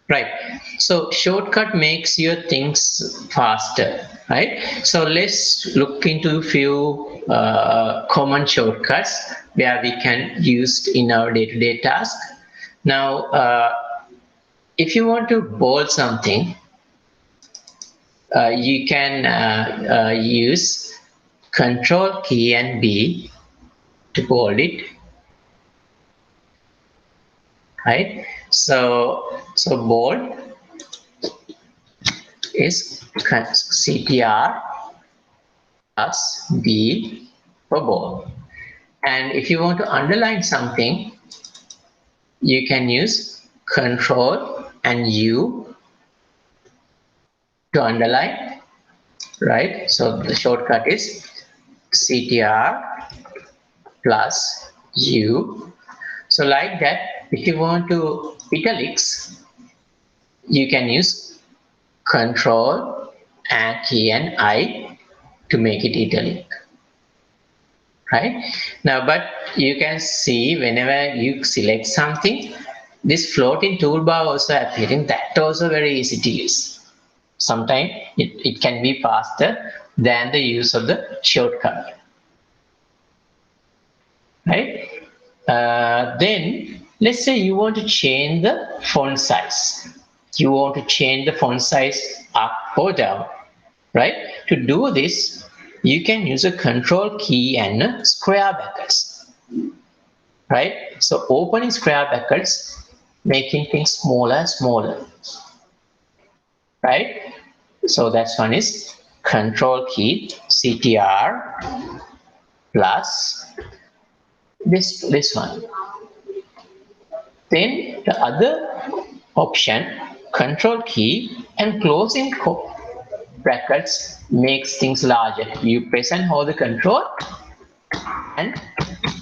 Right. So shortcut makes your things faster, right? So let's look into a few common shortcuts where we can use in our day-to-day task. Now, if you want to bold something, you can use Ctrl key and B to bold it, right? So bold is Ctrl plus B for bold. And if you want to underline something, you can use Ctrl and U to underline, right? So the shortcut is Ctrl plus U. So like that, if you want to italics, you can use Ctrl and key and I to make it italic. Right now, but you can see whenever you select something, this floating toolbar also appearing. That also very easy to use. Sometimes it can be faster than the use of the shortcut, right? Then let's say you want to change the font size. You want to change the font size up or down, right? To do this, you can use a Control key and square brackets, right? So opening square brackets, making things smaller, right? So that's one is Control key, Ctrl plus this one. Then the other option, Control key and closing brackets makes things larger. You press and hold the Control, and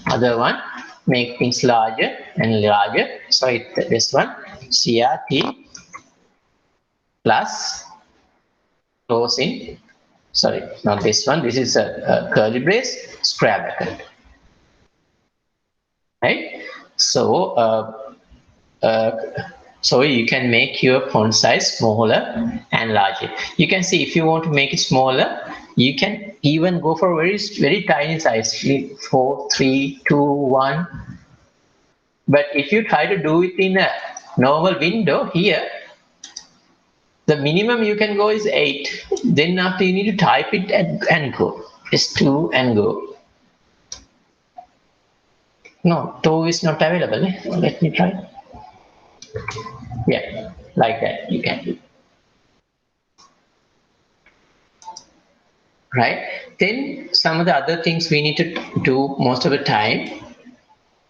other one make things larger and larger. So this one CRT plus closing. Sorry, not this one. This is a curly brace square bracket, right? So so you can make your font size smaller and larger. You can see if you want to make it smaller, you can even go for very tiny size, 4, 3, 2, 1. But if you try to do it in a normal window here, the minimum you can go is 8. Then after you need to type it and go. Just 2 and go. No, 2 is not available. Let me try. Yeah, like that you can do. Right? Then some of the other things we need to do most of the time,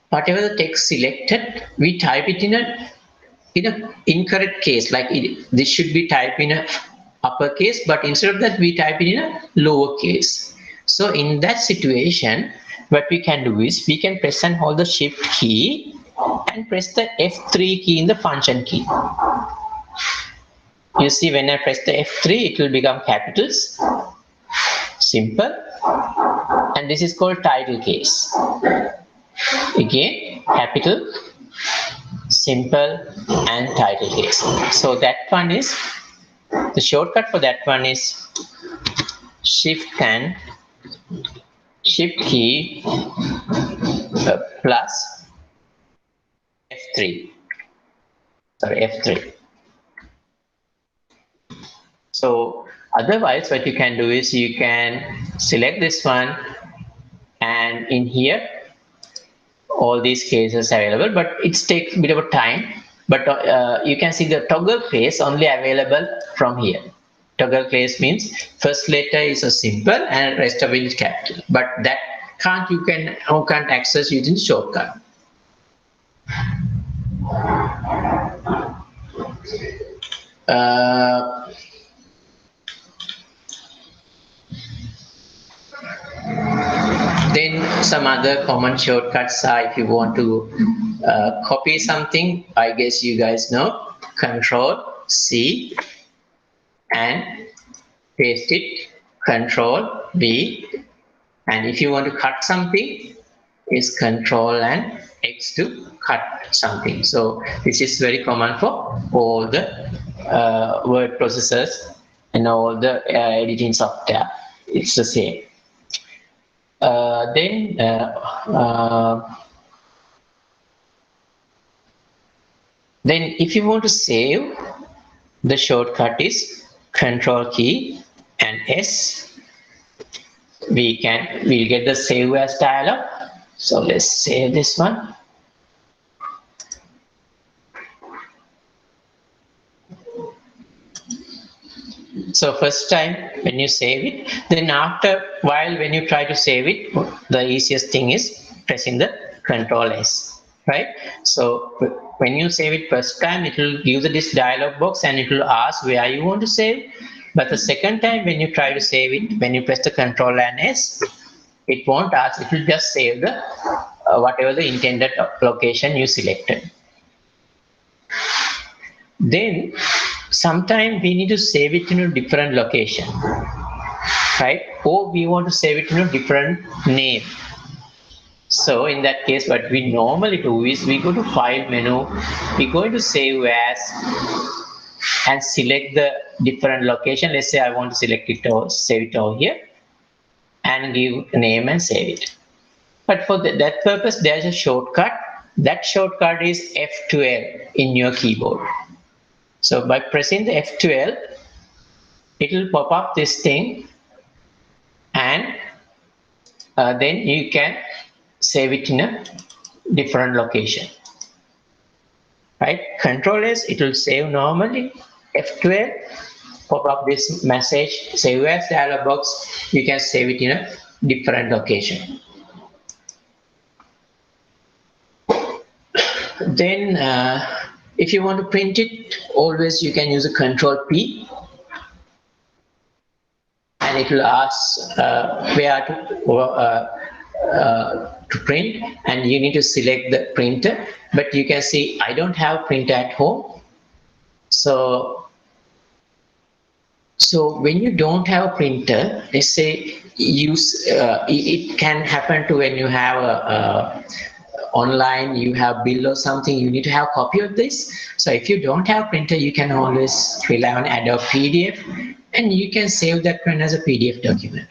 whatever the text selected, we type it in a incorrect case, like this should be typed in a uppercase, but instead of that we type it in a lower case. So in that situation, what we can do is we can press and hold the shift key and press the F3 key in the function key. You see, when I press the F3, it will become capitals, simple, and this is called title case. Again, capital, simple, and title case. So that one is, the shortcut for that one is shift key plus F3. Sorry, F3. So otherwise what you can do is you can select this one, and in here all these cases are available, but it takes a bit of a time. But you can see the toggle case only available from here. Toggle case means first letter is a simple and rest of it is capital. But that you can't access using shortcut. Then some other common shortcuts are, if you want to copy something, I guess you guys know, Ctrl+C and paste it, Ctrl+V, and if you want to cut something, is Ctrl and X to cut something. So this is very common for all the word processors and all the editing software. It's the same. Then if you want to save, the shortcut is Control key and S. We'll get the save as dialog. So let's save this one. So first time when you save it, then after while when you try to save it, the easiest thing is pressing the Ctrl+S, right? So when you save it first time, it will give this dialog box and it will ask where you want to save. But the second time when you try to save it, when you press the Ctrl and S, it won't ask, it will just save the whatever the intended location you selected. Then sometimes we need to save it in a different location, right? Or we want to save it in a different name. So in that case, what we normally do is we go to File menu, we go into Save As, and select the different location. Let's say I want to select it or save it over here, and give a name and save it. But for that purpose, there's a shortcut. That shortcut is F12 in your keyboard. So by pressing the F12, it will pop up this thing, and then you can save it in a different location. Right? Ctrl+S, it will save normally. F12, pop up this message, save as dialog box. You can save it in a different location. Then if you want to print it, always you can use a Ctrl+P, and it will ask where to print, and you need to select the printer. But you can see I don't have a printer at home. So when you don't have a printer, let's say it can happen to when you have a online, you have bill or something, you need to have a copy of this. So if you don't have a printer, you can always rely on Adobe PDF, and you can save that one as a PDF document.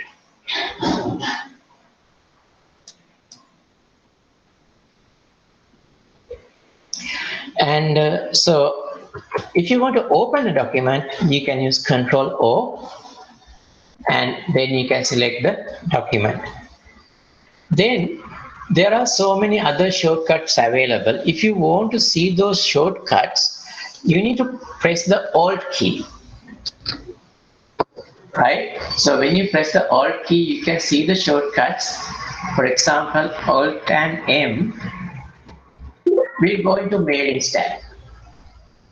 And so if you want to open a document, you can use Ctrl+O, and then you can select the document. Then there are so many other shortcuts available. If you want to see those shortcuts, you need to press the Alt key, right? So when you press the Alt key, you can see the shortcuts. For example, Alt and M will go into mail instead,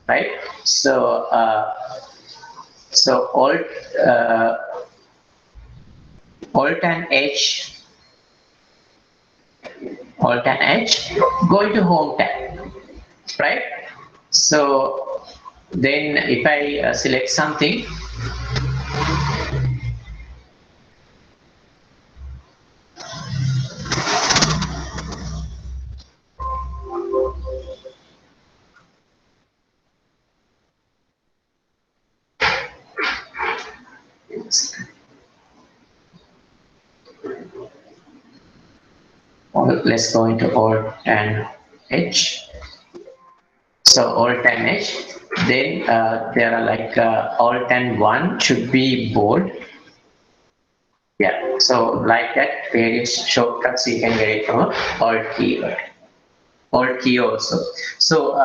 right? So Alt and H go into Home tab, right? So then if I select something, let's go into Alt and H. So Alt and H, then there are like Alt and 1 should be bold. Yeah, so like that, various shortcuts you can get it from Alt keyword, Alt key also. So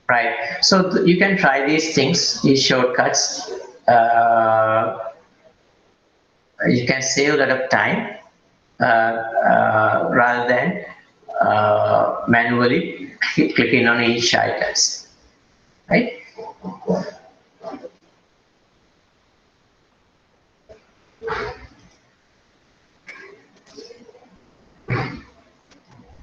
right, so you can try these things, these shortcuts. You can save a lot of time rather than manually clicking on each items, right?